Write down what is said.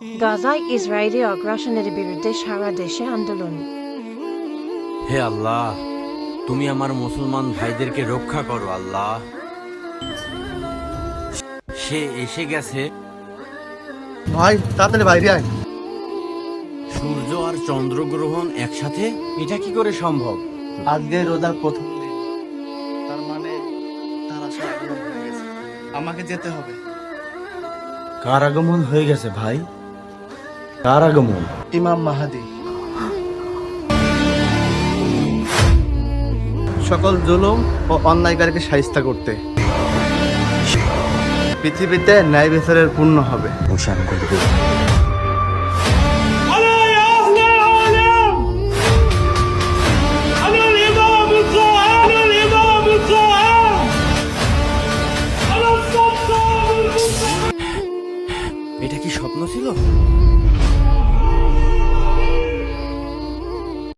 গাজায় ইসরায়েলি আগ্রাসনের বিরুদ্ধে সারা দেশে আন্দোলন। হে আল্লাহ, তুমি আমার মুসলমান ভাইদেরকে রক্ষা করো আল্লাহ। সে এসে গেছে। ভাই তাড়াতাড়ি বাইরে আয়। সূর্য আর চন্দ্রগ্রহণ একসাথে, এটা কি করে সম্ভব? আজকে রোজার প্রথম দিন, তার মানে তার আশা আগমন হয়ে গেছে। আমাকে যেতে হবে। কার আগমন হয়ে গেছে ভাই? কার আগমন? ইমাম মাহাদি। সকল জুলুম ও অন্যায়কারীকে শায়েস্তা করতে পৃথিবীতে ন্যায় বিচারের পূর্ণ হবে। ঘোষণা করবে। এটা কি স্বপ্ন ছিল?